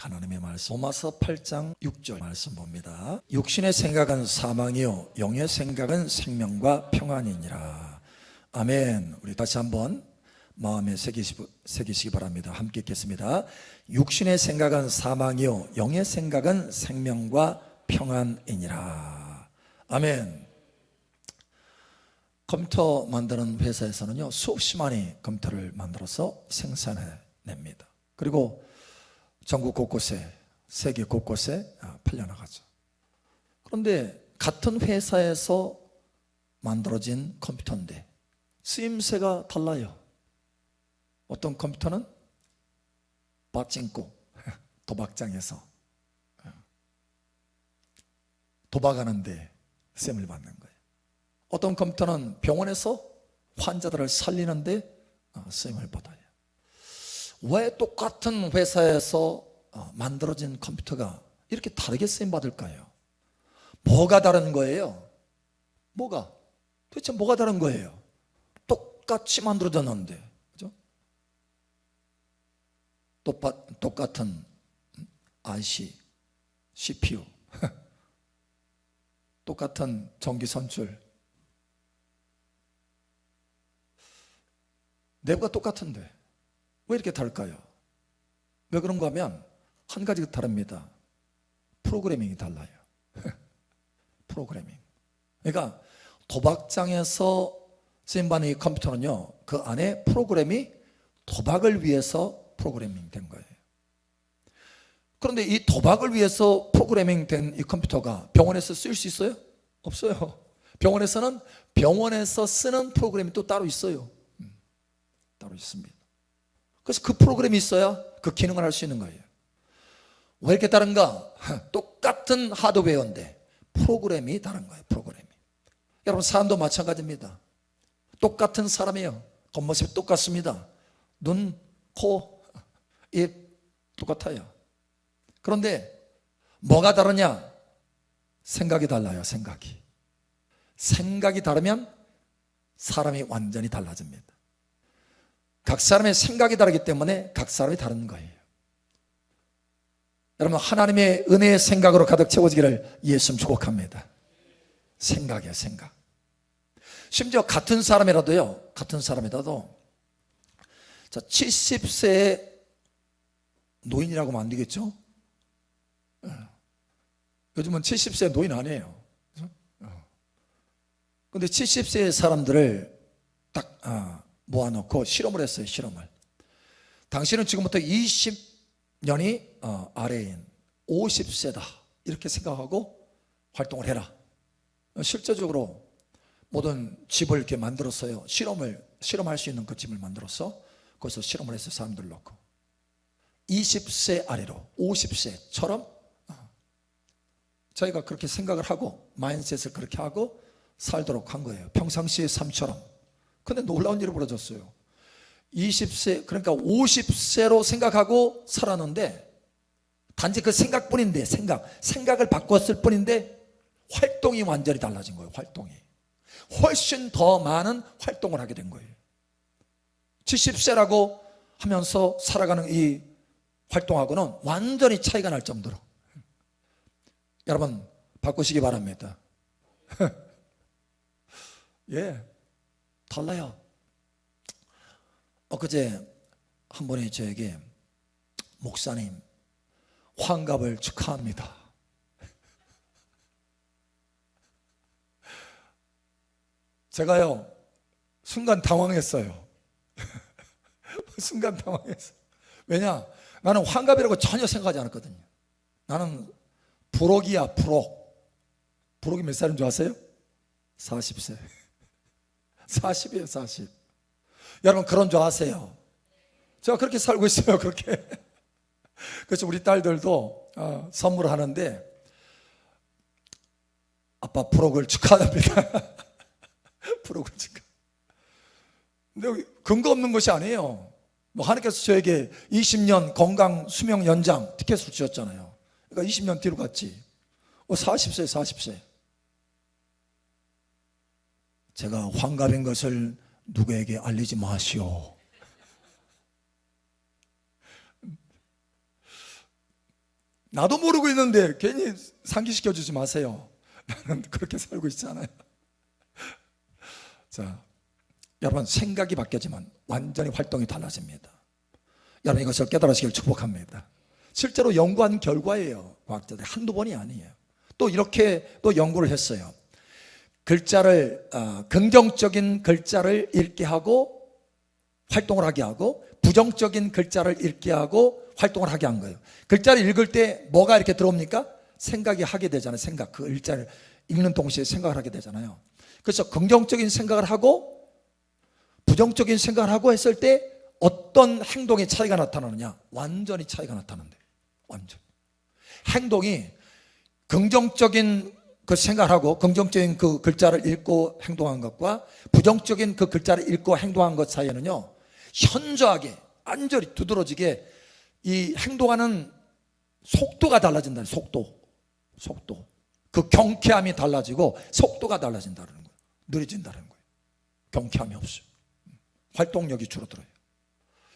하나님의 말씀 로마서 8장 6절 말씀 봅니다. 육신의 생각은 사망이요 영의 생각은 생명과 평안이니라. 아멘. 우리 다시 한번 마음에 새기시기 바랍니다. 함께 읽겠습니다. 육신의 생각은 사망이요 영의 생각은 생명과 평안이니라. 아멘. 컴퓨터 만드는 회사에서는요 수없이만이 컴퓨터를 만들어서 생산해냅니다. 그리고 전국 곳곳에, 세계 곳곳에 팔려나가죠. 그런데 같은 회사에서 만들어진 컴퓨터인데 쓰임새가 달라요. 어떤 컴퓨터는 빠찡코 도박장에서 도박하는데 쓰임을 받는 거예요. 어떤 컴퓨터는 병원에서 환자들을 살리는데 쓰임을 받아요. 왜 똑같은 회사에서 만들어진 컴퓨터가 이렇게 다르게 쓰임받을까요? 뭐가 다른 거예요? 도대체 뭐가 다른 거예요? 똑같이 만들어졌는데, 그죠? 똑같은 IC, CPU, 똑같은 전기 선출, 내부가 똑같은데 왜 이렇게 다를까요? 왜 그런가 하면 한 가지가 다릅니다. 프로그래밍이 달라요. 프로그래밍. 그러니까 도박장에서 쓰임받는 이 컴퓨터는요 그 안에 프로그램이 도박을 위해서 프로그래밍 된 거예요. 그런데 이 도박을 위해서 프로그래밍 된 이 컴퓨터가 병원에서 쓸 수 있어요? 없어요. 병원에서는 병원에서 쓰는 프로그램이 또 따로 있어요. 따로 있습니다. 그래서 그 프로그램이 있어야 그 기능을 할 수 있는 거예요. 왜 이렇게 다른가? 똑같은 하드웨어인데 프로그램이 다른 거예요. 프로그램이. 여러분 사람도 마찬가지입니다. 똑같은 사람이에요. 겉모습이 똑같습니다. 눈, 코, 입 똑같아요. 그런데 뭐가 다르냐? 생각이 달라요. 생각이 다르면 사람이 완전히 달라집니다. 각 사람의 생각이 다르기 때문에 각 사람이 다른 거예요. 여러분 하나님의 은혜의 생각으로 가득 채워지기를 예수님 축복합니다. 생각이에요. 생각. 심지어 같은 사람이라도 자 70세의 노인이라고 하면 안 되겠죠? 요즘은 70세 노인 아니에요. 그런데 70세의 사람들을 딱 모아놓고 실험을 했어요. 실험을. 당신은 지금부터 20년이 아래인 50세다 이렇게 생각하고 활동을 해라. 실제적으로 모든 집을 이렇게 만들었어요. 실험할 수 있는 그 집을 만들어서 거기서 실험을 했어요. 사람들 놓고 20세 아래로 50세처럼 저희가 그렇게 생각을 하고 마인드셋을 그렇게 하고 살도록 한 거예요. 평상시의 삶처럼. 근데 놀라운 일이 벌어졌어요. 20세 그러니까 50세로 생각하고 살았는데 단지 그 생각뿐인데 생각을 바꿨을 뿐인데 활동이 완전히 달라진 거예요. 활동이 훨씬 더 많은 활동을 하게 된 거예요. 70세라고 하면서 살아가는 이 활동하고는 완전히 차이가 날 정도로 여러분 바꾸시기 바랍니다. 예, 달라요. 엊그제 한 분이 저에게 목사님 환갑을 축하합니다. 제가요 순간 당황했어요. 순간 당황했어요. 왜냐? 나는 환갑이라고 전혀 생각하지 않았거든요. 나는 부록이야. 부록이 몇 살인 줄 아세요? 40세 40이에요 40. 여러분 그런 줄 아세요? 제가 그렇게 살고 있어요. 그렇게. 그래서 우리 딸들도 선물을 하는데 아빠 부록을 축하합니다. 부록을 축하. 근데 근거 없는 것이 아니에요. 뭐 하나님께서 저에게 20년 건강 수명 연장 티켓을 주셨잖아요. 그러니까 20년 뒤로 갔지. 40세 제가 환갑인 것을 누구에게 알리지 마시오. 나도 모르고 있는데 괜히 상기시켜 주지 마세요. 나는 그렇게 살고 있잖아요. 자, 여러분, 생각이 바뀌지만 완전히 활동이 달라집니다. 여러분, 이것을 깨달으시길 축복합니다. 실제로 연구한 결과예요. 과학자들이 한두 번이 아니에요. 또 이렇게 또 연구를 했어요. 글자를 긍정적인 글자를 읽게 하고 활동을 하게 하고, 부정적인 글자를 읽게 하고 활동을 하게 한 거예요. 글자를 읽을 때 뭐가 이렇게 들어옵니까? 생각이 하게 되잖아요. 생각. 그 글자를 읽는 동시에 생각을 하게 되잖아요. 그래서 긍정적인 생각을 하고 부정적인 생각을 하고 했을 때 어떤 행동의 차이가 나타나느냐? 완전히 차이가 나타난대. 완전. 행동이 긍정적인 그 생각을 하고 긍정적인 그 글자를 읽고 행동한 것과 부정적인 그 글자를 읽고 행동한 것 사이에는요, 현저하게 완전히 두드러지게 이 행동하는 속도가 달라진다는, 속도. 그 경쾌함이 달라지고 속도가 달라진다는 거예요. 느려진다는 거예요. 경쾌함이 없어요. 활동력이 줄어들어요.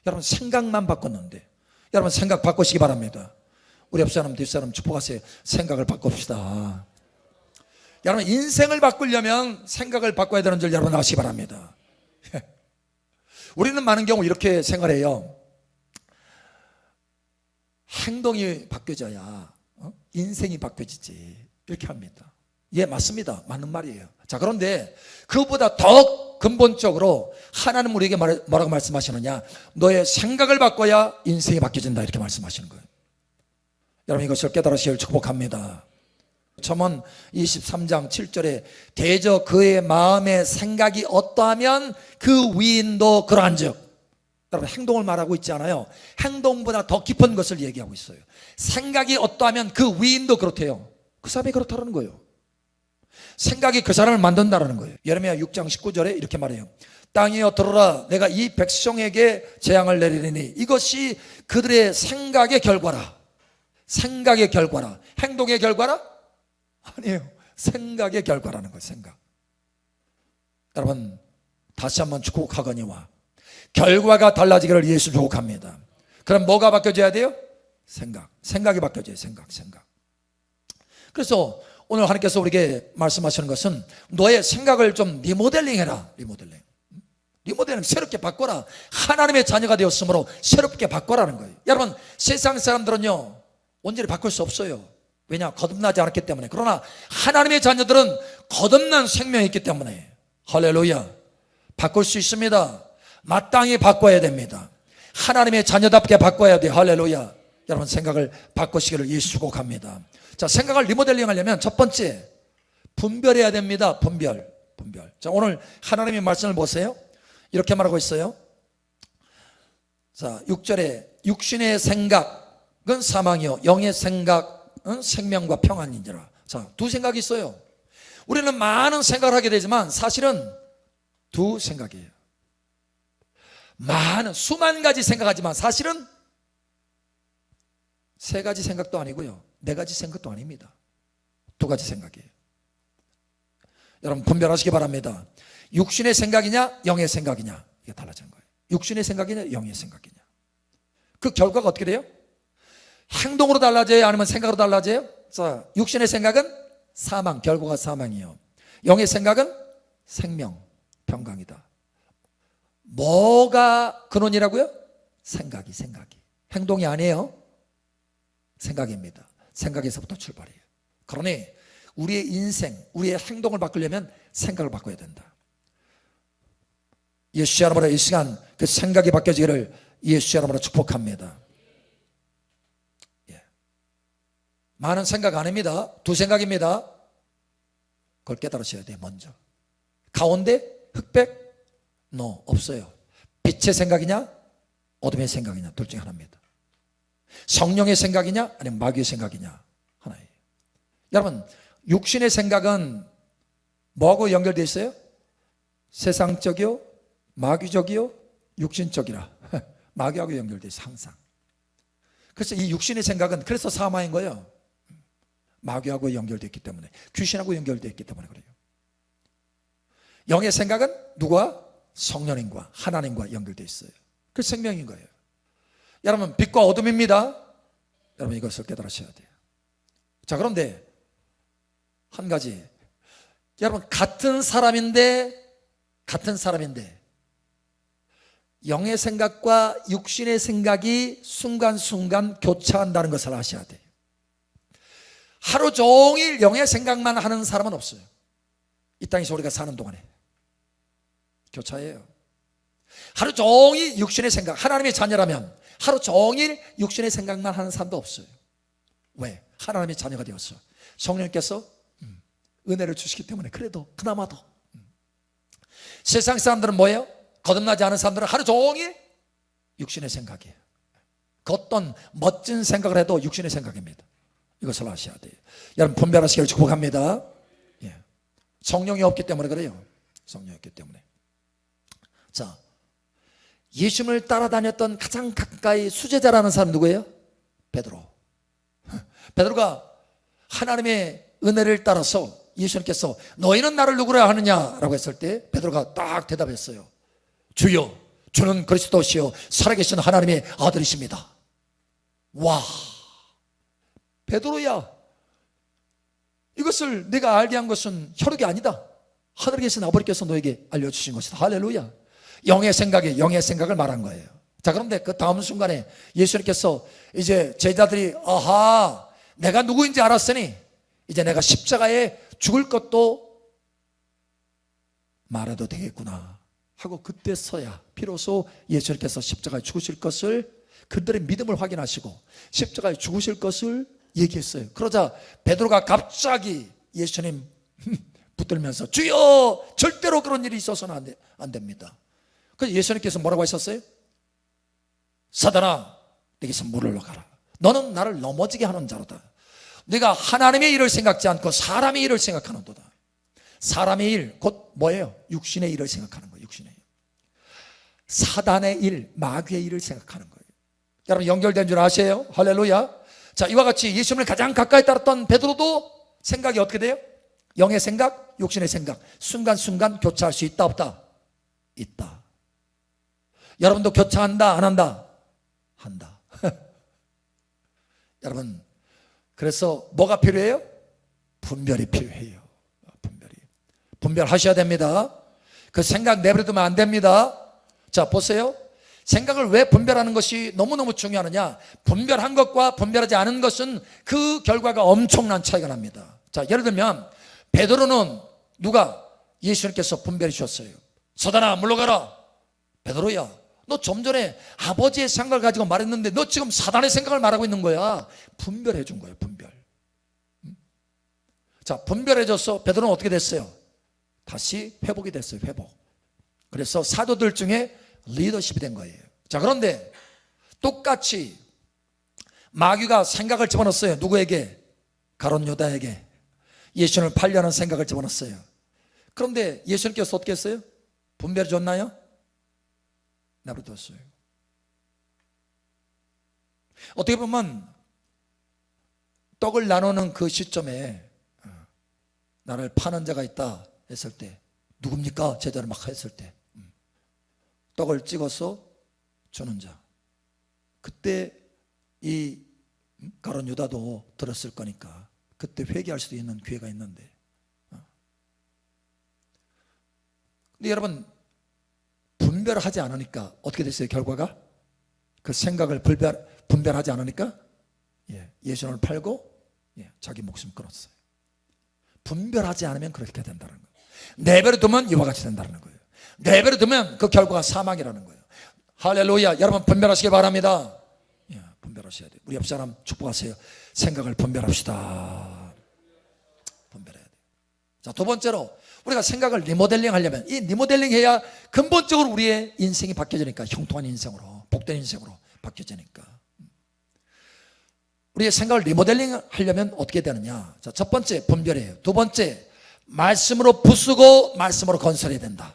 여러분, 생각만 바꿨는데, 여러분 생각 바꾸시기 바랍니다. 우리 옆 사람 뒷사람 축복하세요. 생각을 바꿉시다. 여러분, 인생을 바꾸려면 생각을 바꿔야 되는 줄 여러분 아시기 바랍니다. 우리는 많은 경우 이렇게 생각해요. 행동이 바뀌어져야 인생이 바뀌어지지, 이렇게 합니다. 예, 맞습니다. 맞는 말이에요. 자, 그런데 그보다 더 근본적으로 하나님 우리에게 뭐라고 말씀하시느냐? 너의 생각을 바꿔야 인생이 바뀌어진다, 이렇게 말씀하시는 거예요. 여러분, 이것을 깨달으시길 축복합니다. 잠언 23장 7절에 대저 그의 마음의 생각이 어떠하면 그 위인도 그러한즉, 여러분, 행동을 말하고 있지 않아요. 행동보다 더 깊은 것을 얘기하고 있어요. 생각이 어떠하면 그 위인도 그렇대요. 그 사람이 그렇다는 거예요. 생각이 그 사람을 만든다는 거예요. 예레미야 6장 19절에 이렇게 말해요. 땅이여 들어라, 내가 이 백성에게 재앙을 내리리니 이것이 그들의 생각의 결과라. 생각의 결과라. 행동의 결과라? 아니에요. 생각의 결과라는 거예요. 생각. 여러분, 다시 한번 축복하거니와 결과가 달라지기를 예수 축복합니다. 그럼 뭐가 바뀌어져야 돼요? 생각이 바뀌어져요. 생각. 그래서 오늘 하나님께서 우리에게 말씀하시는 것은 너의 생각을 좀 리모델링해라. 리모델링, 새롭게 바꿔라. 하나님의 자녀가 되었으므로 새롭게 바꿔라는 거예요. 여러분, 세상 사람들은요, 온전히 바꿀 수 없어요. 왜냐? 거듭나지 않았기 때문에. 그러나 하나님의 자녀들은 거듭난 생명이 있기 때문에, 할렐루야, 바꿀 수 있습니다. 마땅히 바꿔야 됩니다. 하나님의 자녀답게 바꿔야 돼요. 할렐루야. 여러분, 생각을 바꾸시기를 예수 축복합니다. 자, 생각을 리모델링 하려면 첫 번째, 분별해야 됩니다. 분별. 자, 오늘 하나님의 말씀을 보세요. 이렇게 말하고 있어요. 자, 6절에 육신의 생각은 사망이요 영의 생각은 생명과 평안이니라. 자, 두 생각이 있어요. 우리는 많은 생각을 하게 되지만 사실은 두 생각이에요. 수만 가지 생각하지만 사실은 세 가지 생각도 아니고요, 네 가지 생각도 아닙니다. 두 가지 생각이에요. 여러분, 분별하시기 바랍니다. 육신의 생각이냐 영의 생각이냐, 이게 달라지는 거예요. 육신의 생각이냐 영의 생각이냐. 그 결과가 어떻게 돼요? 행동으로 달라져요? 아니면 생각으로 달라져요? 자, 육신의 생각은 사망, 결과가 사망이요. 영의 생각은 생명, 평강이다. 뭐가 근원이라고요? 생각이. 행동이 아니에요. 생각입니다. 생각에서부터 출발이에요. 그러니 우리의 인생, 우리의 행동을 바꾸려면 생각을 바꿔야 된다. 예수의 이름으로 이 시간 그 생각이 바뀌어지기를 예수의 이름으로 축복합니다. 예. 많은 생각 아닙니다. 두 생각입니다. 그걸 깨달으셔야 돼요. 먼저 가운데 흑백? 없어요. 빛의 생각이냐 어둠의 생각이냐, 둘 중에 하나입니다. 성령의 생각이냐 아니면 마귀의 생각이냐, 하나예요. 여러분, 육신의 생각은 뭐하고 연결되어 있어요? 세상적이요, 마귀적이요, 육신적이라. 마귀하고 연결되어 있어요, 항상. 그래서 이 육신의 생각은 그래서 사망인 거예요. 마귀하고 연결되어 있기 때문에, 귀신하고 연결되어 있기 때문에 그래요. 영의 생각은 누구와? 성령님과 하나님과 연결되어 있어요. 그 생명인 거예요. 여러분, 빛과 어둠입니다. 여러분 이것을 깨달으셔야 돼요. 자, 그런데 한 가지, 여러분 같은 사람인데 영의 생각과 육신의 생각이 순간순간 교차한다는 것을 아셔야 돼요. 하루 종일 영의 생각만 하는 사람은 없어요. 이 땅에서 우리가 사는 동안에 교차해요. 하루 종일 육신의 생각, 하나님의 자녀라면 하루 종일 육신의 생각만 하는 사람도 없어요. 왜? 하나님의 자녀가 되었어. 성령님께서 은혜를 주시기 때문에. 그래도 그나마도 세상 사람들은 뭐예요? 거듭나지 않은 사람들은 하루 종일 육신의 생각이에요. 그 어떤 멋진 생각을 해도 육신의 생각입니다. 이것을 아셔야 돼요. 여러분 분별하시기를 축복합니다. 예. 성령이 없기 때문에 그래요. 성령이 없기 때문에. 자, 예수님을 따라다녔던 가장 가까이 수제자라는 사람 누구예요? 베드로. 베드로가 하나님의 은혜를 따라서 예수님께서 너희는 나를 누구라 하느냐라고 했을 때 베드로가 딱 대답했어요. 주여, 주는 그리스도시요 살아계신 하나님의 아들이십니다. 와, 베드로야, 이것을 내가 알게 한 것은 혈육이 아니다. 하늘에 계신 아버지께서 너에게 알려주신 것이다. 할렐루야. 영의 생각을 말한 거예요. 자, 그런데 그 다음 순간에 예수님께서 이제 제자들이 아하, 내가 누구인지 알았으니 이제 내가 십자가에 죽을 것도 말해도 되겠구나 하고 그때서야 비로소 예수님께서 십자가에 죽으실 것을, 그들의 믿음을 확인하시고 십자가에 죽으실 것을 얘기했어요. 그러자 베드로가 갑자기 예수님 붙들면서 주여, 절대로 그런 일이 있어서는 안 됩니다. 그래서 예수님께서 뭐라고 하셨어요? 사단아, 내게서 물을 가라. 너는 나를 넘어지게 하는 자로다. 네가 하나님의 일을 생각지 않고 사람의 일을 생각하는도다. 사람의 일, 곧 뭐예요? 육신의 일을 생각하는 거예요. 육신의 일. 사단의 일, 마귀의 일을 생각하는 거예요. 여러분 연결된 줄 아세요? 할렐루야. 자, 이와 같이 예수님을 가장 가까이 따랐던 베드로도 생각이 어떻게 돼요? 영의 생각, 육신의 생각, 순간순간 교차할 수 있다 없다? 있다. 여러분도 교차한다 안 한다? 한다. 여러분, 그래서 뭐가 필요해요? 분별이 필요해요. 분별하셔야 됩니다. 그 생각 내버려두면 안 됩니다. 자, 보세요. 생각을 왜 분별하는 것이 너무너무 중요하느냐? 분별한 것과 분별하지 않은 것은 그 결과가 엄청난 차이가 납니다. 자, 예를 들면 베드로는 누가? 예수님께서 분별해 주셨어요. 사단아, 물러가라. 베드로야, 너 좀 전에 아버지의 생각을 가지고 말했는데 너 지금 사단의 생각을 말하고 있는 거야. 분별해 준 거예요. 분별. 자, 분별해줘서 베드로는 어떻게 됐어요? 다시 회복이 됐어요. 회복. 그래서 사도들 중에 리더십이 된 거예요. 자, 그런데 똑같이 마귀가 생각을 집어넣었어요. 누구에게? 가룟 유다에게. 예수님을 팔려는 생각을 집어넣었어요. 그런데 예수님께서 어떻게 했어요? 분별해 줬나요? 내버려뒀어요. 어떻게 보면 떡을 나누는 그 시점에 나를 파는 자가 있다 했을 때, 누굽니까? 제자를 막 했을 때 떡을 찍어서 주는 자, 그때 이 가룟 유다도 들었을 거니까 그때 회개할 수도 있는 기회가 있는데, 근데 여러분 분별하지 않으니까 어떻게 됐어요? 결과가? 그 생각을 분별하지 않으니까 예수님을 팔고 자기 목숨 끊었어요. 분별하지 않으면 그렇게 된다는 거예요. 내버려두면 이와 같이 된다는 거예요. 내버려두면 그 결과가 사망이라는 거예요. 할렐루야. 여러분 분별하시기 바랍니다. 분별하셔야 돼요. 우리 옆 사람 축복하세요. 생각을 분별합시다. 분별해야 돼요. 자, 두 번째로 우리가 생각을 리모델링 하려면, 이 리모델링 해야 근본적으로 우리의 인생이 바뀌어지니까, 형통한 인생으로, 복된 인생으로 바뀌어지니까. 우리의 생각을 리모델링 하려면 어떻게 되느냐? 자, 첫 번째 분별이에요. 두 번째, 말씀으로 부수고 말씀으로 건설해야 된다.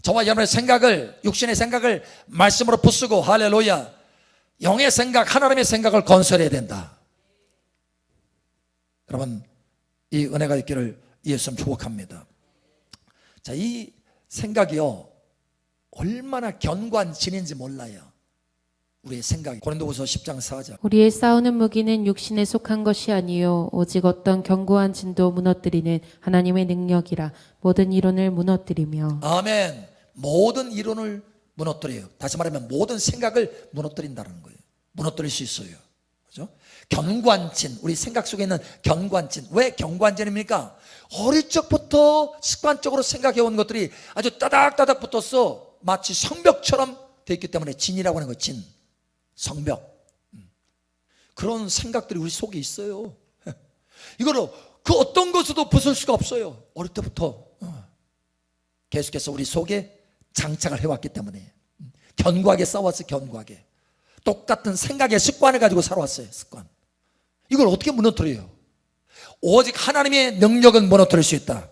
저와 여러분의 생각을, 육신의 생각을 말씀으로 부수고, 할렐루야, 영의 생각, 하나님의 생각을 건설해야 된다. 여러분, 이 은혜가 있기를 예수님 축복합니다. 자, 이 생각이요 얼마나 견고한 진인지 몰라요. 우리의 생각이. 고린도후서 10장 4절. 우리의 싸우는 무기는 육신에 속한 것이 아니요 오직 어떤 견고한 진도 무너뜨리는 하나님의 능력이라. 모든 이론을 무너뜨리며. 아멘. 모든 이론을 무너뜨려요. 다시 말하면 모든 생각을 무너뜨린다는 거예요. 무너뜨릴 수 있어요. 그죠? 견고한 진, 우리 생각 속에 있는 견고한 진. 왜 견고한 진입니까? 어릴 적부터 습관적으로 생각해 온 것들이 아주 따닥따닥 붙었어. 마치 성벽처럼 되어 있기 때문에 진이라고 하는 거예요. 진, 성벽. 그런 생각들이 우리 속에 있어요. 이거를 그 어떤 것으로도 부술 수가 없어요. 어릴 때부터 계속해서 우리 속에 장착을 해왔기 때문에 견고하게 싸웠어요. 견고하게 똑같은 생각의 습관을 가지고 살아왔어요. 습관. 이걸 어떻게 무너뜨려요? 오직 하나님의 능력은 무너뜨릴 수 있다.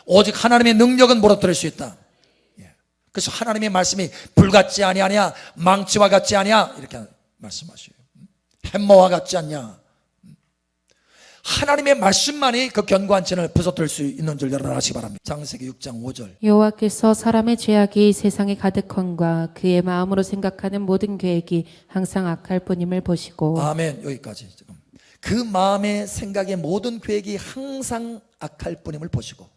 오직 하나님의 능력은 무너뜨릴 수 있다. 그래서 하나님의 말씀이 불같지 아니하냐, 망치와 같지 아니냐 이렇게 말씀하셔요. 햄머와 같지 않냐. 하나님의 말씀만이 그 견고한 진을 부서뜨릴 수 있는 줄 여러분 아시기 바랍니다. 창세기 6장 5절. 여호와께서 사람의 죄악이 세상에 가득함과 그의 마음으로 생각하는 모든 계획이 항상 악할 뿐임을 보시고. 아멘. 여기까지. 지금 그 마음의 생각의 모든 계획이 항상 악할 뿐임을 보시고.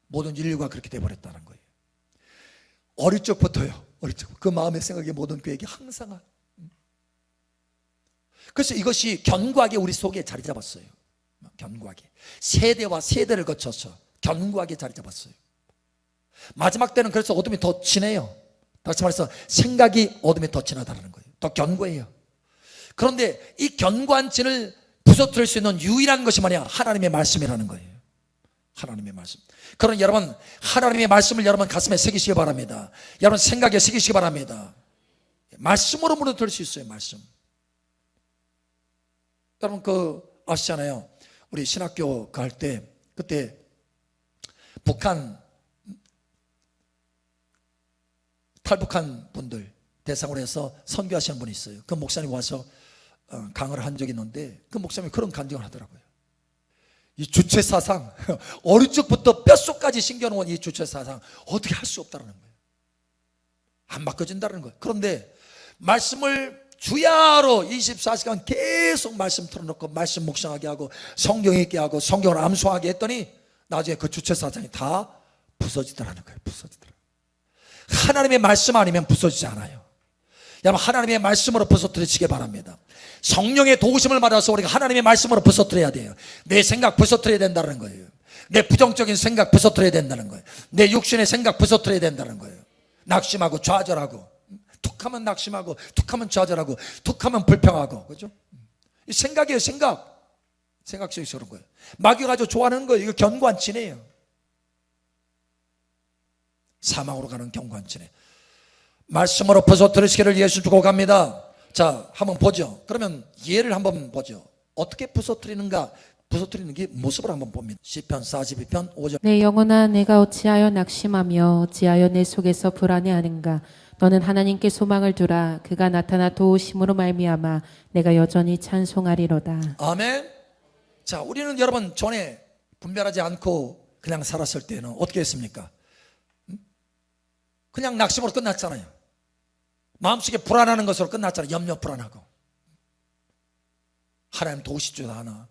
모든 인류가 그렇게 되어버렸다는 거예요. 어릴 적부터요. 어릴 적 그 마음의 생각의 모든 계획이 항상 그래서 이것이 견고하게 우리 속에 자리 잡았어요. 견고하게 세대와 세대를 거쳐서 견고하게 자리 잡았어요. 마지막 때는 그래서 어둠이 더 진해요. 다시 말해서 생각이 어둠이 더 진하다는 거예요. 더 견고해요. 그런데 이 견고한 진을 부서뜨릴 수 있는 유일한 것이 뭐냐? 하나님의 말씀이라는 거예요. 하나님의 말씀. 그런 여러분 하나님의 말씀을 여러분 가슴에 새기시기 바랍니다. 여러분 생각에 새기시기 바랍니다. 말씀으로 무너뜨릴 수 있어요. 말씀. 여러분 아시잖아요. 우리 신학교 갈 때 그때 북한 탈북한 분들 대상으로 해서 선교하시는 분이 있어요. 그 목사님 와서 강의를 한 적이 있는데 그 목사님이 그런 간증을 하더라고요. 이 주체사상 어릴 적부터 뼛속까지 심겨놓은 이 주체사상 어떻게 할 수 없다는 거예요. 안 바꿔진다는 거예요. 그런데 말씀을 주야로 24시간 계속 말씀 틀어놓고 말씀 묵상하게 하고 성경 읽게 하고 성경을 암송하게 했더니 나중에 그 주체사상이 다 부서지더라는 거예요. 부서지더라고요. 하나님의 말씀 아니면 부서지지 않아요. 여러분 하나님의 말씀으로 부서뜨리시기 바랍니다. 성령의 도우심을 받아서 우리가 하나님의 말씀으로 부서뜨려야 돼요. 내 생각 부서뜨려야 된다는 거예요. 내 부정적인 생각 부서뜨려야 된다는 거예요. 내 육신의 생각 부서뜨려야 된다는 거예요. 낙심하고 좌절하고 툭하면 낙심하고 툭하면 좌절하고 툭하면 불평하고 그죠? 이 생각이에요. 생각 속에서 그런 거예요. 마귀가 아주 좋아하는 거예요. 이거 견고한 진이에요. 사망으로 가는 견고한 진에 말씀으로 부서뜨리시기를 예수 주고 갑니다. 자 한번 보죠. 그러면 예를 한번 보죠. 어떻게 부서뜨리는가 부서뜨리는 게 모습을 한번 봅니다. 시편 42편 5절. 내 영혼아 내가 어찌하여 낙심하며 어찌하여 내 속에서 불안해하는가. 너는 하나님께 소망을 두라. 그가 나타나 도우심으로 말미암아 내가 여전히 찬송하리로다. 아멘. 자 우리는 여러분 전에 분별하지 않고 그냥 살았을 때는 어떻게 했습니까? 그냥 낙심으로 끝났잖아요. 마음속에 불안하는 것으로 끝났잖아요. 염려 불안하고 하나님 도우시지도 않아.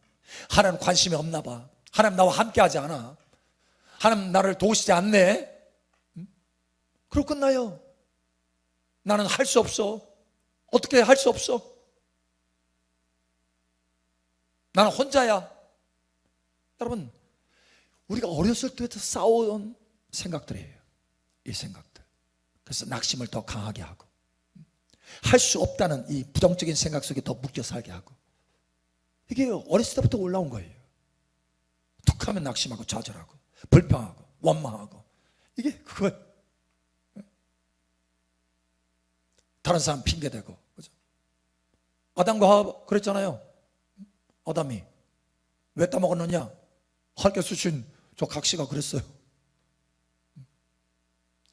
하나님 관심이 없나 봐. 하나님 나와 함께하지 않아. 하나님 나를 도우시지 않네. 그러고 끝나요. 나는 할 수 없어. 어떻게 할 수 없어. 나는 혼자야. 여러분 우리가 어렸을 때부터 싸워온 생각들이에요. 이 생각들. 그래서 낙심을 더 강하게 하고 할 수 없다는 이 부정적인 생각 속에 더 묶여 살게 하고 이게 어렸을 때부터 올라온 거예요. 툭하면 낙심하고 좌절하고 불평하고 원망하고 이게 그거예요. 다른 사람 핑계대고 그죠? 아담과 하와 그랬잖아요. 아담이 왜 따먹었느냐? 하나님께서 주신 저 각시가 그랬어요.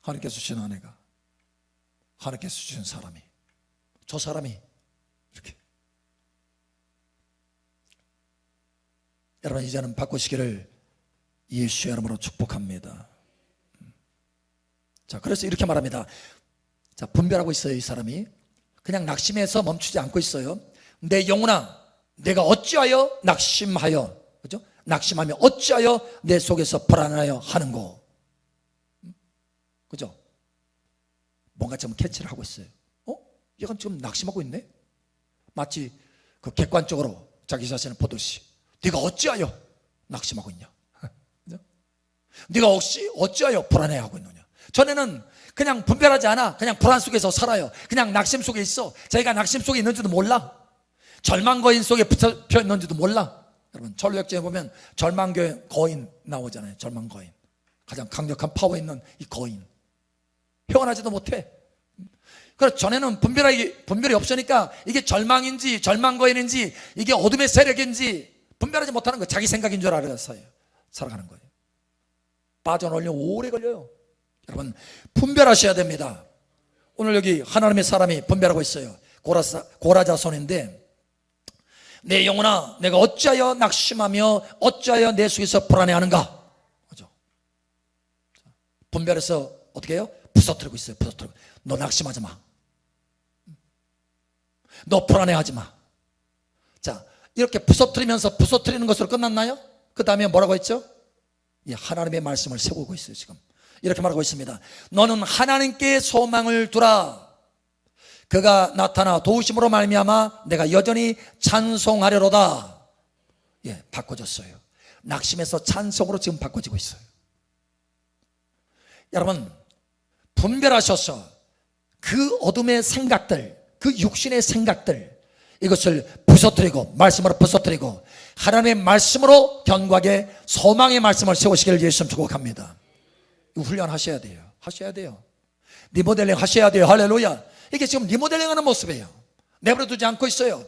하나님께서 주신 아내가 하나님께서 주신 사람이 저 사람이 이렇게 여러분 이제는 바꾸시기를 예수의 이름으로 축복합니다. 자 그래서 이렇게 말합니다. 자 분별하고 있어요. 이 사람이 그냥 낙심해서 멈추지 않고 있어요. 내 영혼아, 내가 어찌하여 낙심하여, 그죠? 낙심하며 어찌하여 내 속에서 불안하여 하는고. 그죠? 뭔가 좀 캐치를 하고 있어요. 얘가 지금 낙심하고 있네? 마치 그 객관적으로 자기 자신을 보듯이 네가 어찌하여 낙심하고 있냐? 그죠? 네가 혹시 어찌하여 불안해하고 있느냐? 전에는 그냥 분별하지 않아. 그냥 불안 속에서 살아요. 그냥 낙심 속에 있어. 자기가 낙심 속에 있는지도 몰라. 절망거인 속에 붙여 있는지도 몰라. 여러분 전력제에 보면 절망거인 나오잖아요. 절망거인, 가장 강력한 파워 있는 이 거인, 헤어나지도 못해. 그래서 전에는 분별이 없으니까 이게 절망인지 절망거인인지 이게 어둠의 세력인지 분별하지 못하는 거예요. 자기 생각인 줄 알아서요 살아가는 거예요. 빠져나오려면 오래 걸려요. 여러분 분별하셔야 됩니다. 오늘 여기 하나님의 사람이 분별하고 있어요. 고라자손인데, 내 영혼아, 내가 어찌하여 낙심하며 어찌하여 내 속에서 불안해하는가? 그죠? 분별해서 어떻게 해요? 부서뜨리고 있어요. 부서뜨리고. 너 낙심하지 마. 너 불안해하지 마. 자, 이렇게 부서뜨리는 것으로 끝났나요? 그 다음에 뭐라고 했죠? 하나님의 말씀을 세우고 있어요. 지금 이렇게 말하고 있습니다. 너는 하나님께 소망을 두라. 그가 나타나 도우심으로 말미암아 내가 여전히 찬송하려로다. 바꿔졌어요. 낙심에서 찬송으로 지금 바꿔지고 있어요. 여러분 분별하셔서 그 어둠의 생각들, 그 육신의 생각들, 이것을 부서뜨리고 말씀으로 부서뜨리고 하나님의 말씀으로 견고하게 소망의 말씀을 세우시기를 예수님 축복합니다. 이거 훈련하셔야 돼요. 하셔야 돼요. 리모델링 하셔야 돼요. 할렐루야. 이게 지금 리모델링하는 모습이에요. 내버려두지 않고 있어요.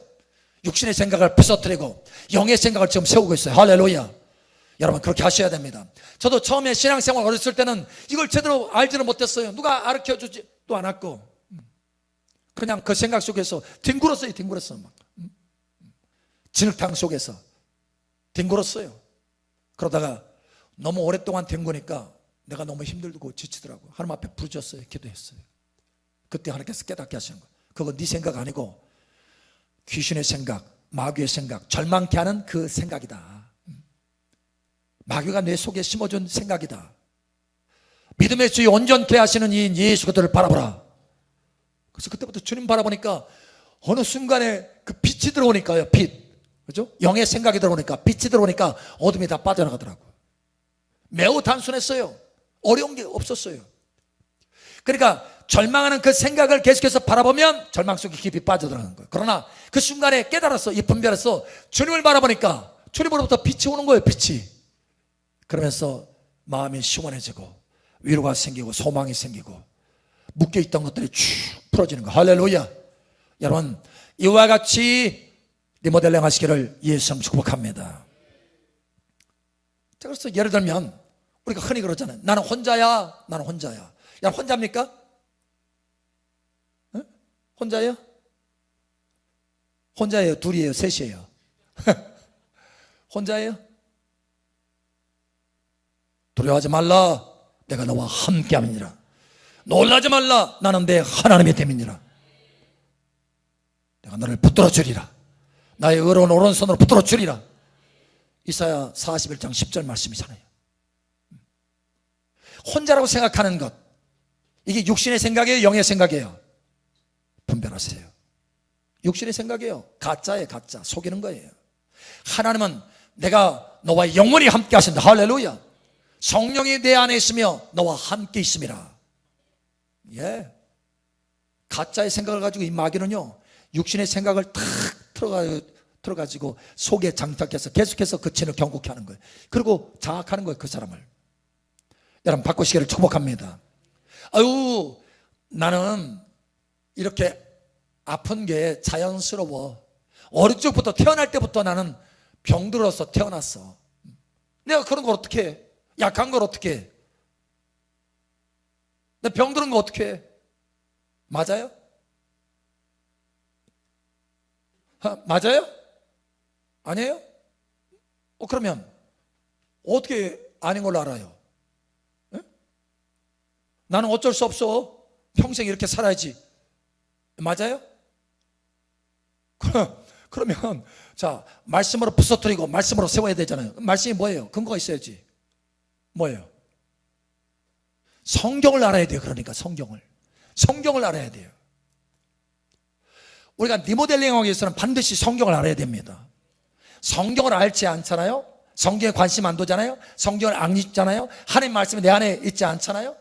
육신의 생각을 부서뜨리고 영의 생각을 지금 세우고 있어요. 할렐루야. 여러분 그렇게 하셔야 됩니다. 저도 처음에 신앙생활 어렸을 때는 이걸 제대로 알지는 못했어요. 누가 가르쳐주지도 않았고 그냥 그 생각 속에서 뒹굴었어요. 뒹굴었어. 막. 진흙탕 속에서 뒹굴었어요. 그러다가 너무 오랫동안 뒹구니까 내가 너무 힘들고 지치더라고요. 하나님 앞에 부르짖었어요. 기도했어요. 그때 하나님께서 깨닫게 하시는 거예요. 그건 네 생각 아니고 귀신의 생각, 마귀의 생각, 절망케 하는 그 생각이다. 마귀가 내 속에 심어준 생각이다. 믿음의 주의 온전케 하시는 이 예수 그리스도를 바라보라. 그래서 그때부터 주님 바라보니까 어느 순간에 그 빛이 들어오니까요. 빛. 그죠? 영의 생각이 들어오니까, 빛이 들어오니까 어둠이 다 빠져나가더라고요. 매우 단순했어요. 어려운 게 없었어요. 그러니까 절망하는 그 생각을 계속해서 바라보면 절망 속에 깊이 빠져들어가는 거예요. 그러나 그 순간에 깨달았어. 이 분별해서 주님을 바라보니까 주님으로부터 빛이 오는 거예요. 빛이. 그러면서 마음이 시원해지고 위로가 생기고 소망이 생기고 묶여있던 것들이 쭉 풀어지는 거예요. 할렐루야. 여러분 이와 같이 리모델링 하시기를 예수님 축복합니다. 자, 그래서 예를 들면 우리가 흔히 그러잖아요. 나는 혼자야. 나는 혼자야. 야, 혼자입니까? 응? 혼자예요? 혼자예요? 둘이에요? 셋이에요? 혼자예요? 두려워하지 말라. 내가 너와 함께함이니라. 놀라지 말라. 나는 내 하나님의 됨이니라. 내가 너를 붙들어 주리라. 나의 의로운 오른손으로 붙들어 주리라. 이사야 41장 10절 말씀이잖아요. 혼자라고 생각하는 것, 이게 육신의 생각이에요? 영의 생각이에요? 분별하세요. 육신의 생각이에요. 가짜예요. 가짜. 속이는 거예요. 하나님은 내가 너와 영원히 함께 하신다. 할렐루야. 성령이 내 안에 있으며 너와 함께 있음이라. 예. 가짜의 생각을 가지고 이 마귀는요, 육신의 생각을 탁 틀어가지고 속에 장착해서 계속해서 그 진을 경고케 하는 거예요. 그리고 장악하는 거예요. 그 사람을. 여러분 바꾸시기를 축복합니다. 아유, 나는 이렇게 아픈 게 자연스러워. 어릴 적부터 태어날 때부터 나는 병들어서 태어났어. 내가 그런 걸 어떻게 해? 약한 걸 어떻게 해? 내가 병드는 거 어떻게 해? 맞아요? 맞아요? 아니에요? 그러면 어떻게 아닌 걸로 알아요? 에? 나는 어쩔 수 없어. 평생 이렇게 살아야지. 맞아요? 그러면 자, 말씀으로 부서뜨리고 말씀으로 세워야 되잖아요. 말씀이 뭐예요? 근거가 있어야지. 뭐예요? 성경을 알아야 돼요. 그러니까 성경을 알아야 돼요. 우리가 리모델링하기 위해서는 반드시 성경을 알아야 됩니다. 성경을 알지 않잖아요. 성경에 관심 안 두잖아요. 성경을 안 읽잖아요. 하나님 말씀이 내 안에 있지 않잖아요.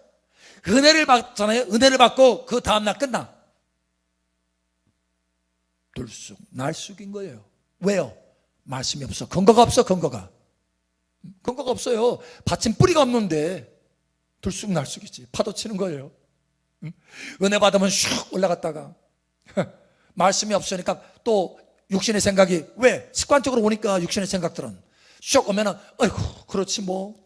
은혜를 받잖아요. 은혜를 받고 그 다음날 끝나. 들쑥 날쑥인 거예요. 왜요? 말씀이 없어. 근거가 없어. 근거가 없어요. 받침 뿌리가 없는데 들쑥 날쑥이지. 파도 치는 거예요. 은혜 받으면 슉 올라갔다가 말씀이 없으니까 또 육신의 생각이, 왜? 습관적으로 오니까 육신의 생각들은 슉 오면은 아이고 그렇지 뭐,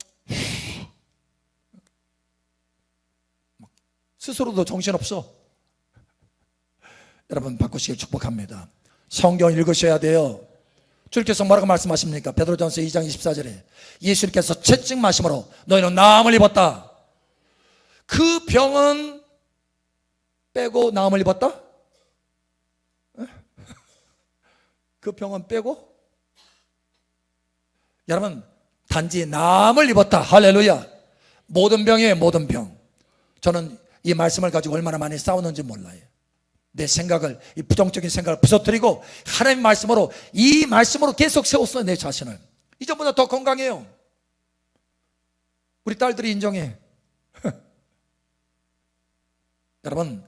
스스로도 정신없어. 여러분 바꾸시길 축복합니다. 성경 읽으셔야 돼요. 주님께서 뭐라고 말씀하십니까? 베드로전서 2장 24절에 예수님께서 채찍 맞음으로 너희는 나음을 입었다. 그 병은 빼고 나음을 입었다? 그 병은 빼고? 여러분 단지 나음을 입었다. 할렐루야. 모든 병이에요. 모든 병. 저는 이 말씀을 가지고 얼마나 많이 싸우는지 몰라요. 내 생각을, 이 부정적인 생각을 부서뜨리고 하나님 말씀으로, 이 말씀으로 계속 세웠어요. 내 자신을. 이전보다 더 건강해요. 우리 딸들이 인정해. 여러분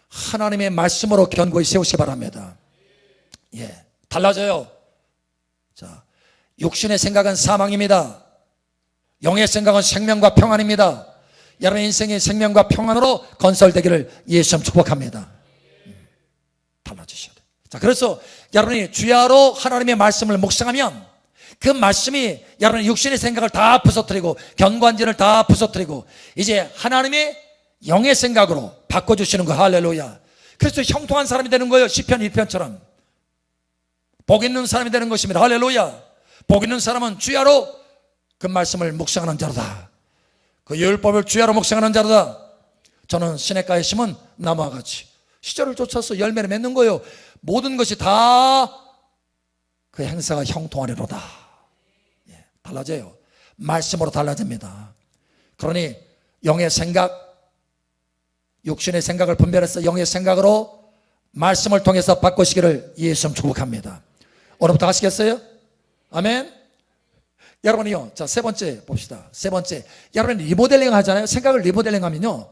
하나님의 말씀으로 견고히 세우시기 바랍니다. 예, 달라져요. 자, 육신의 생각은 사망입니다. 영의 생각은 생명과 평안입니다. 여러분 인생의 생명과 평안으로 건설되기를 예수님 축복합니다. 달라지셔야 돼요. 자, 그래서 여러분이 주야로 하나님의 말씀을 묵상하면 그 말씀이 여러분의 육신의 생각을 다 부서뜨리고 견관진을 다 부서뜨리고 이제 하나님의 영의 생각으로 바꿔주시는 거. 할렐루야. 그래서 형통한 사람이 되는 거예요. 시편 1편처럼 복 있는 사람이 되는 것입니다. 할렐루야. 복 있는 사람은 주야로 그 말씀을 묵상하는 자로다. 그 율법을 주야로 묵상하는 자로다. 저는 시냇가에 심은 나무와 같이 시절을 쫓아서 열매를 맺는 거예요. 모든 것이 다 그 행사가 형통하리로다. 예, 달라져요. 말씀으로 달라집니다. 그러니 영의 생각, 육신의 생각을 분별해서 영의 생각으로 말씀을 통해서 바꾸시기를 예수님 축복합니다. 오늘부터 하시겠어요? 아멘. 여러분이요, 자, 세 번째 봅시다. 세 번째, 여러분 리모델링 하잖아요. 생각을 리모델링 하면요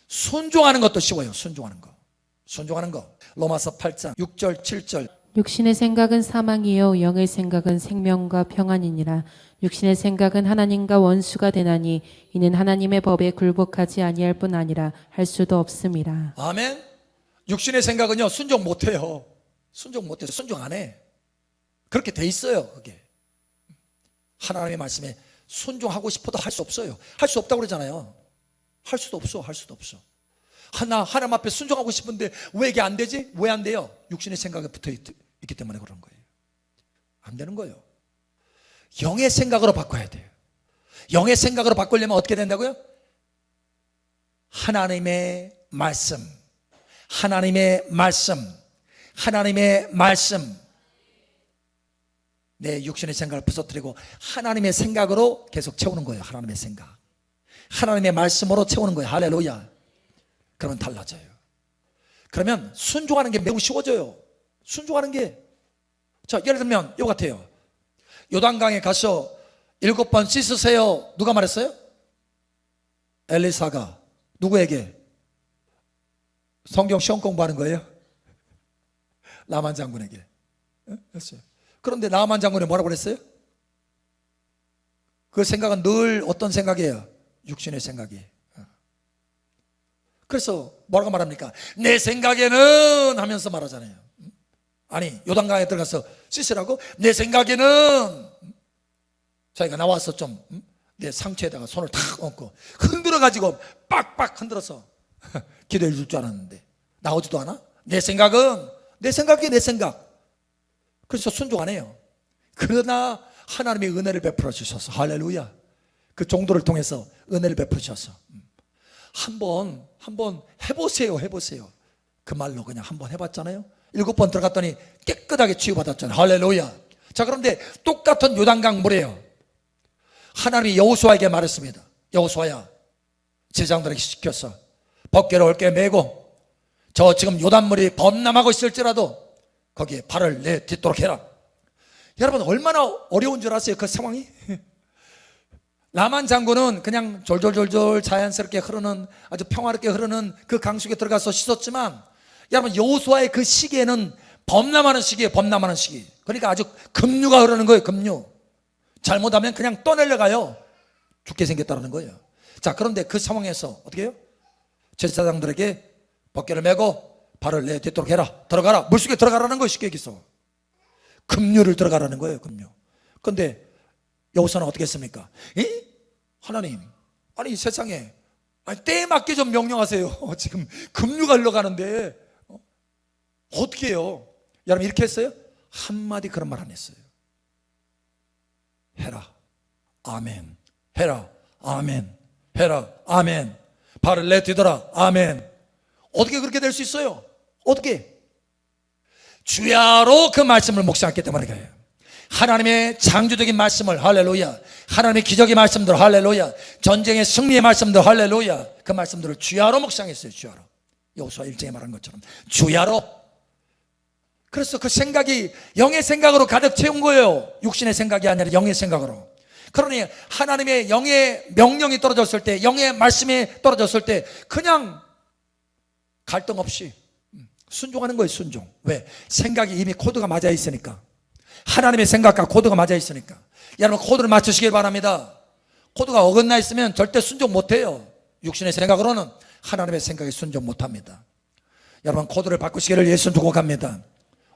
순종하는 것도 쉬워요. 순종하는 거. 로마서 8장 6절 7절. 육신의 생각은 사망이요 영의 생각은 생명과 평안이니라. 육신의 생각은 하나님과 원수가 되나니 이는 하나님의 법에 굴복하지 아니할 뿐 아니라 할 수도 없음이라. 아멘. 육신의 생각은요 순종 못해요. 순종 안 해. 그렇게 돼 있어요. 그게 하나님의 말씀에 순종하고 싶어도 할 수 없어요. 할 수 없다고 그러잖아요. 할 수도 없어. 하나님 앞에 순종하고 싶은데 왜 이게 안 되지? 왜 안 돼요? 육신의 생각에 붙어 있기 때문에 그런 거예요. 안 되는 거예요. 영의 생각으로 바꿔야 돼요. 영의 생각으로 바꾸려면 어떻게 된다고요? 하나님의 말씀. 내 육신의 생각을 부서뜨리고 하나님의 생각으로 계속 채우는 거예요. 하나님의 생각, 하나님의 말씀으로 채우는 거예요. 할렐루야. 그러면 달라져요. 그러면 순종하는 게 매우 쉬워져요. 순종하는 게, 자, 예를 들면 이거 같아요. 요단강에 가서 7번 씻으세요. 누가 말했어요? 엘리사가. 누구에게? 성경 시험 공부하는 거예요? 나만 장군에게 했어요. 그런데 나만 장군이 뭐라고 그랬어요? 그 생각은 늘 어떤 생각이에요? 육신의 생각이에요. 그래서 뭐라고 말합니까? 내 생각에는 하면서 말하잖아요. 아니, 요단강에 들어가서 씻으라고? 내 생각에는. 자기가 나와서 좀 내 상처에다가 손을 탁 얹고 흔들어가지고 빡빡 흔들어서 기도해 줄 줄 알았는데 나오지도 않아? 내 생각은 내 생각. 그래서 순종 안 해요. 그러나 하나님의 은혜를 베풀어 주셔서, 할렐루야, 그 정도를 통해서 은혜를 베풀어 주셔서 한번 해보세요. 그 말로 그냥 한번 해봤잖아요. 7번 들어갔더니 깨끗하게 치유받았잖아요. 할렐루야. 자, 그런데 똑같은 요단강 물에요, 하나님이 여호수아에게 말했습니다. 여호수아야, 제장들에게 시켜서 법궤를 어깨에 메고 저 지금 요단물이 범람하고 있을지라도 거기에 발을 내딛도록 해라. 여러분, 얼마나 어려운 줄 아세요? 그 상황이? 나만 장군은 그냥 졸졸졸졸 자연스럽게 흐르는, 아주 평화롭게 흐르는 그 강속에 들어가서 씻었지만, 여러분, 여호수아의 그 시기에는 범람하는 시기예요. 범람하는 시기. 그러니까 아주 급류가 흐르는 거예요. 급류. 잘못하면 그냥 떠내려 가요. 죽게 생겼다는 거예요. 자, 그런데 그 상황에서 어떻게 해요? 제사장들에게 법궤를 메고 발을 내딛도록 해라. 들어가라. 물속에 들어가라는 거예요. 쉽게 얘기해서 급류를 들어가라는 거예요. 급류. 그런데 여호수아는 어떻게 했습니까? 하나님, 아니 이 세상에 때에 맞게 좀 명령하세요. 지금 급류가 흘러가는데 어떻게 해요? 여러분, 이렇게 했어요? 한마디 그런 말 안 했어요. 해라, 아멘. 해라, 아멘. 해라, 아멘. 발을 내딛어라, 아멘. 어떻게 그렇게 될 수 있어요? 어떻게? 주야로 그 말씀을 묵상했기 때문에 그래요. 하나님의 창조적인 말씀을, 할렐루야, 하나님의 기적의 말씀들, 할렐루야, 전쟁의 승리의 말씀들, 할렐루야, 그 말씀들을 주야로 묵상했어요. 주야로. 여호수아 1장에 말한 것처럼 주야로. 그래서 그 생각이 영의 생각으로 가득 채운 거예요. 육신의 생각이 아니라 영의 생각으로. 그러니 하나님의 영의 명령이 떨어졌을 때, 영의 말씀이 떨어졌을 때 그냥 갈등 없이 순종하는 거예요. 순종. 왜? 생각이 이미 코드가 맞아 있으니까. 하나님의 생각과 코드가 맞아 있으니까. 여러분, 코드를 맞추시길 바랍니다. 코드가 어긋나 있으면 절대 순종 못해요. 육신의 생각으로는 하나님의 생각에 순종 못합니다. 여러분, 코드를 바꾸시기를 예수 축복합니다.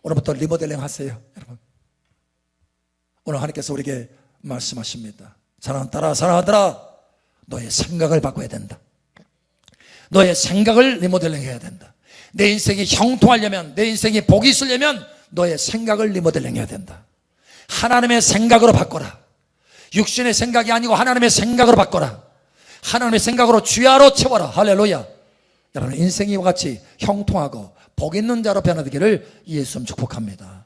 오늘부터 리모델링 하세요. 여러분, 오늘 하나님께서 우리에게 말씀하십니다. 사랑하는 딸아, 사랑하더라, 너의 생각을 바꿔야 된다. 너의 생각을 리모델링 해야 된다. 내 인생이 형통하려면, 내 인생이 복이 있으려면 너의 생각을 리모델링 해야 된다. 하나님의 생각으로 바꿔라. 육신의 생각이 아니고 하나님의 생각으로 바꿔라. 하나님의 생각으로 주야로 채워라. 할렐루야. 여러분, 인생이 이와 같이 형통하고 복 있는 자로 변화되기를 예수 축복합니다.